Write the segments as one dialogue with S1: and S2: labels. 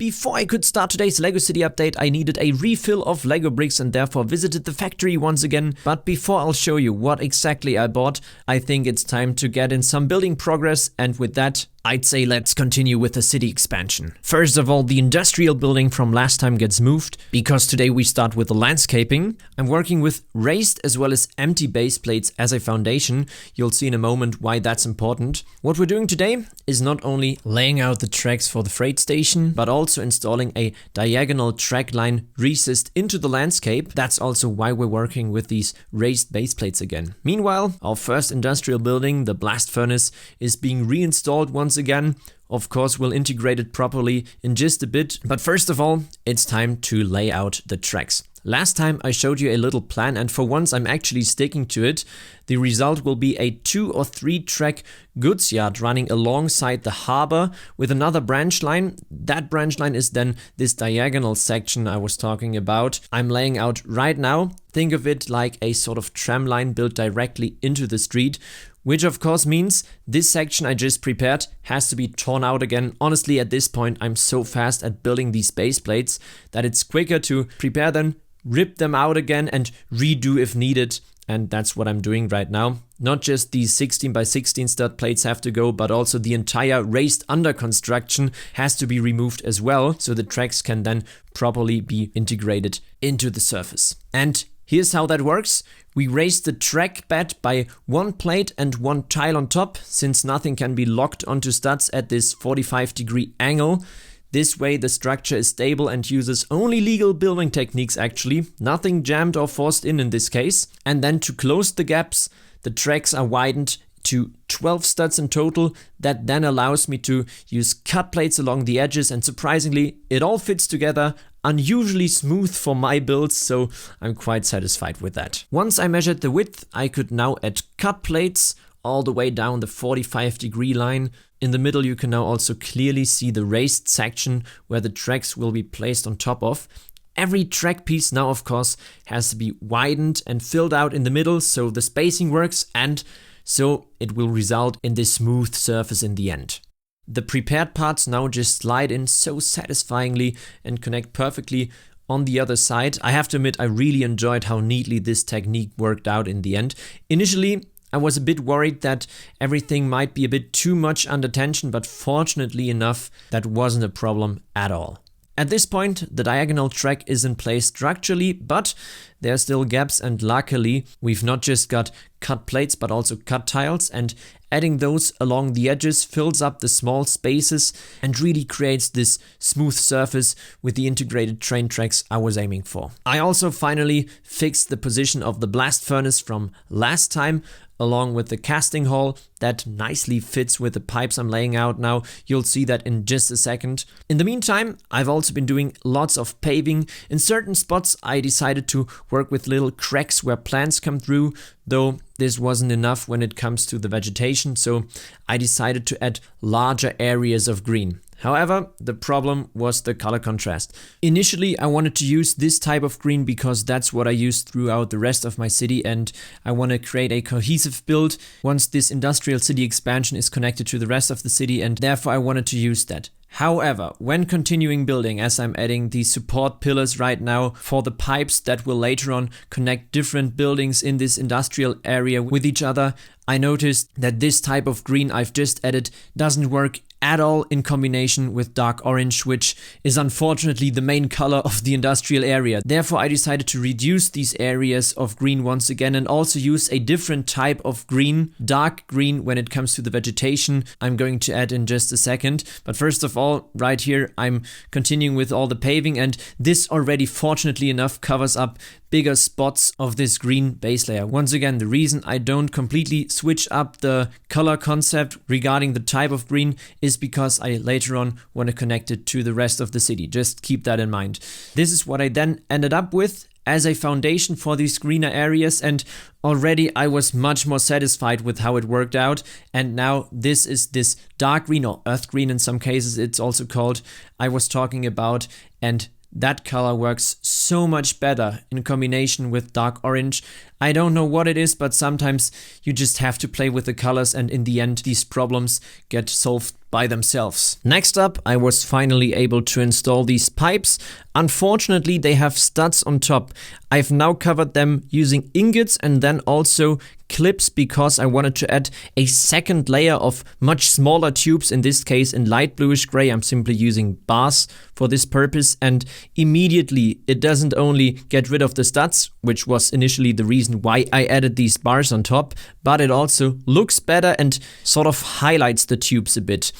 S1: Before I could start today's LEGO City update, I needed a refill of LEGO bricks and therefore visited the factory once again. But before I'll show you what exactly I bought, I think it's time to get in some building progress, and with that, I'd say let's continue with the city expansion. First of all, the industrial building from last time gets moved, because today we start with the landscaping. I'm working with raised as well as empty base plates as a foundation. You'll see in a moment why that's important. What we're doing today is not only laying out the tracks for the freight station, but also installing a diagonal track line recessed into the landscape. That's also why we're working with these raised base plates again. Meanwhile, our first industrial building, the blast furnace, is being reinstalled once again. Of course, we'll integrate it properly in just a bit, but first of all, it's time to lay out the tracks. Last time I showed you a little plan, and for once I'm actually sticking to it. The result will be a 2 or 3 track goods yard running alongside the harbor with another branch line. That branch line is then this diagonal section I was talking about. I'm laying out right now. Think of it like a sort of tram line built directly into the street, which of course means this section I just prepared has to be torn out again. Honestly, at this point I'm so fast at building these base plates that it's quicker to prepare them, rip them out again and redo if needed. And that's what I'm doing right now. Not just these 16 by 16 stud plates have to go, but also the entire raised under construction has to be removed as well, so the tracks can then properly be integrated into the surface. And here's how that works. We raise the track bed by 1 plate and 1 tile on top, since nothing can be locked onto studs at this 45-degree angle. This way the structure is stable and uses only legal building techniques actually, nothing jammed or forced in this case. And then to close the gaps, the tracks are widened to 12 studs in total. That then allows me to use cut plates along the edges, and surprisingly it all fits together unusually smooth for my builds, so I'm quite satisfied with that. Once I measured the width, I could now add cut plates all the way down the 45-degree line. In the middle you can now also clearly see the raised section where the tracks will be placed on top of. Every track piece now of course has to be widened and filled out in the middle so the spacing works, and so it will result in this smooth surface in the end. The prepared parts now just slide in so satisfyingly and connect perfectly on the other side. I have to admit I really enjoyed how neatly this technique worked out in the end. Initially I was a bit worried that everything might be a bit too much under tension, but fortunately enough that wasn't a problem at all. At this point the diagonal track is in place structurally, but there are still gaps, and luckily we've not just got cut plates but also cut tiles, and adding those along the edges fills up the small spaces and really creates this smooth surface with the integrated train tracks I was aiming for. I also finally fixed the position of the blast furnace from last time, along with the casting hall. That nicely fits with the pipes I'm laying out now. You'll see that in just a second. In the meantime, I've also been doing lots of paving. In certain spots I decided to work with little cracks where plants come through, though this wasn't enough when it comes to the vegetation, so I decided to add larger areas of green. However, the problem was the color contrast. Initially I wanted to use this type of green because that's what I used throughout the rest of my city, and I want to create a cohesive build once this industrial city expansion is connected to the rest of the city, and therefore I wanted to use that. However, when continuing building, as I'm adding these support pillars right now for the pipes that will later on connect different buildings in this industrial area with each other, I noticed that this type of green I've just added doesn't work at all in combination with dark orange, which is unfortunately the main color of the industrial area. Therefore I decided to reduce these areas of green once again and also use a different type of green, dark green, when it comes to the vegetation I'm going to add in just a second. But first of all, right here I'm continuing with all the paving, and this already fortunately enough covers up bigger spots of this green base layer. Once again, the reason I don't completely switch up the color concept regarding the type of green is because I later on want to connect it to the rest of the city. Just keep that in mind. This is what I then ended up with as a foundation for these greener areas, and already I was much more satisfied with how it worked out. And now this is this dark green, or earth green in some cases it's also called, I was talking about, and that color works so much better in combination with dark orange. I don't know what it is, but sometimes you just have to play with the colors, and in the end these problems get solved by themselves. Next up, I was finally able to install these pipes. Unfortunately, they have studs on top. I've now covered them using ingots and then also clips because I wanted to add a second layer of much smaller tubes, in this case in light bluish gray. I'm simply using bars for this purpose, and immediately it doesn't only get rid of the studs, which was initially the reason why I added these bars on top, but it also looks better and sort of highlights the tubes a bit.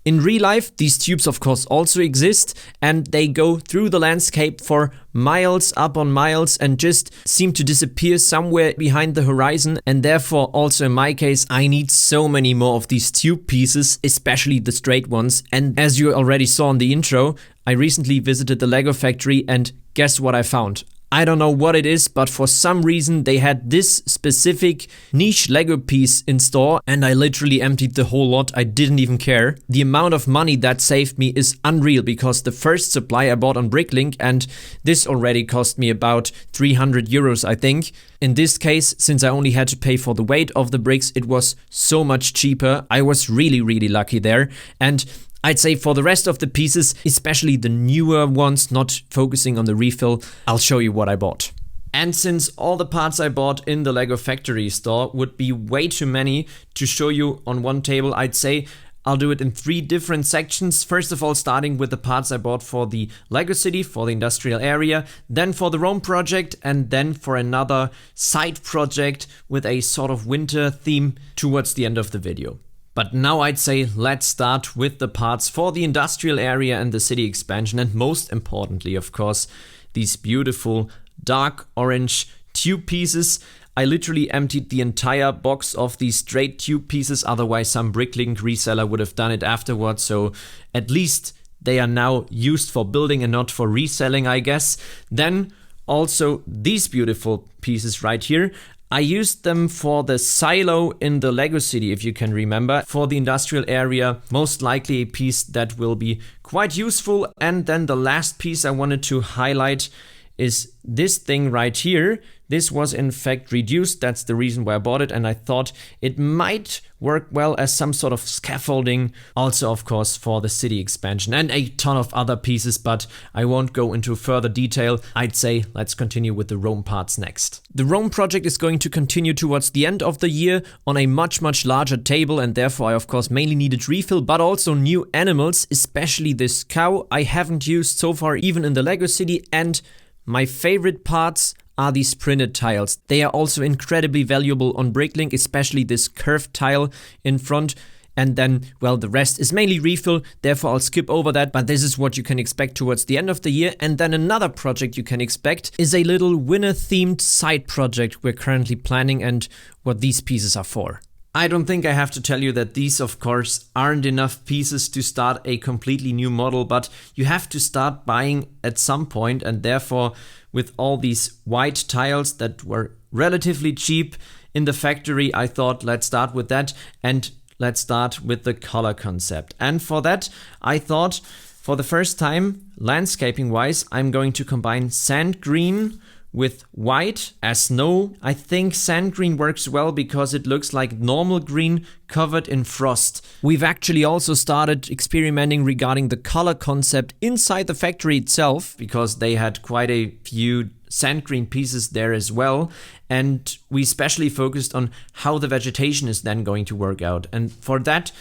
S1: In real life, these tubes of course also exist, and they go through the landscape for miles upon miles and just seem to disappear somewhere behind the horizon, and therefore also in my case I need so many more of these tube pieces, especially the straight ones. And as you already saw in the intro, I recently visited the Lego factory and guess what I found? I don't know what it is, but for some reason they had this specific niche Lego piece in store and I literally emptied the whole lot. I didn't even care. The amount of money that saved me is unreal because the first supply I bought on Bricklink, and this already cost me about 300 euros, I think. In this case, since I only had to pay for the weight of the bricks, it was so much cheaper. I was really lucky there. And I'd say for the rest of the pieces, especially the newer ones, not focusing on the refill, I'll show you what I bought. And since all the parts I bought in the Lego factory store would be way too many to show you on one table, I'd say I'll do it in 3 different sections. First of all, starting with the parts I bought for the Lego City, for the industrial area, then for the Rome project, and then for another side project with a sort of winter theme towards the end of the video. But now I'd say let's start with the parts for the industrial area and the city expansion, and most importantly, of course, these beautiful dark orange tube pieces. I literally emptied the entire box of these straight tube pieces, otherwise some Bricklink reseller would have done it afterwards, so at least they are now used for building and not for reselling, I guess. Then also these beautiful pieces right here. I used them for the silo in the Lego City, if you can remember. For the industrial area, most likely a piece that will be quite useful. And then the last piece I wanted to highlight is this thing right here. This was in fact reduced, that's the reason why I bought it, and I thought it might work well as some sort of scaffolding, also of course for the city expansion, and a ton of other pieces, but I won't go into further detail. I'd say let's continue with the Rome parts next. The Rome project is going to continue towards the end of the year on a much larger table, and therefore I of course mainly needed refill, but also new animals, especially this cow I haven't used so far even in the Lego City, and my favorite parts are these printed tiles. They are also incredibly valuable on Bricklink, especially this curved tile in front. And then, well, the rest is mainly refill, therefore I'll skip over that, but this is what you can expect towards the end of the year. And then another project you can expect is a little winter-themed side project we're currently planning and what these pieces are for. I don't think I have to tell you that these, of course, aren't enough pieces to start a completely new model, but you have to start buying at some point, and therefore, with all these white tiles that were relatively cheap in the factory, I thought let's start with that, and let's start with the color concept. And for that, I thought, for the first time, landscaping-wise, I'm going to combine sand green with white as snow. I think sand green works well because it looks like normal green covered in frost. We've actually also started experimenting regarding the color concept inside the factory itself, because they had quite a few sand green pieces there as well, and we especially focused on how the vegetation is then going to work out. And for that,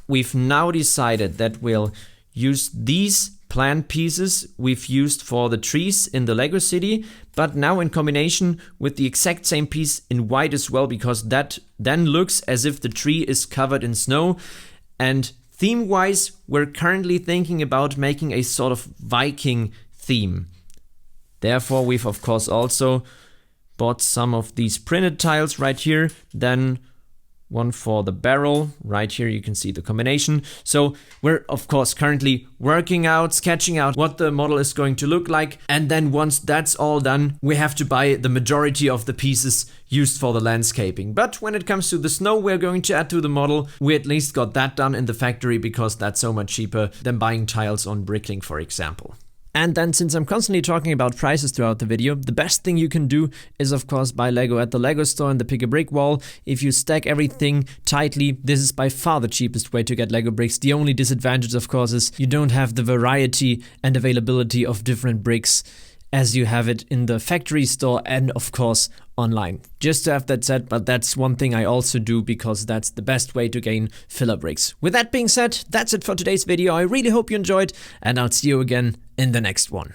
S1: we've now decided that we'll use these plant pieces we've used for the trees in the Lego City, but now in combination with the exact same piece in white as well, because that then looks as if the tree is covered in snow. And theme-wise, we're currently thinking about making a sort of Viking theme. Therefore, we've of course also bought some of these printed tiles right here, then one for the barrel. Right here you can see the combination. So we're of course currently working out, sketching out what the model is going to look like, and then once that's all done, we have to buy the majority of the pieces used for the landscaping. But when it comes to the snow we're going to add to the model, we at least got that done in the factory because that's so much cheaper than buying tiles on Bricklink, for example. And then, since I'm constantly talking about prices throughout the video, the best thing you can do is of course buy Lego at the Lego store in the Pick a Brick wall. If you stack everything tightly, this is by far the cheapest way to get Lego bricks. The only disadvantage, of course, is you don't have the variety and availability of different bricks as you have it in the factory store and of course online. Just to have that said, but that's one thing I also do because that's the best way to gain filler bricks. With that being said, that's it for today's video. I really hope you enjoyed, and I'll see you again in the next one.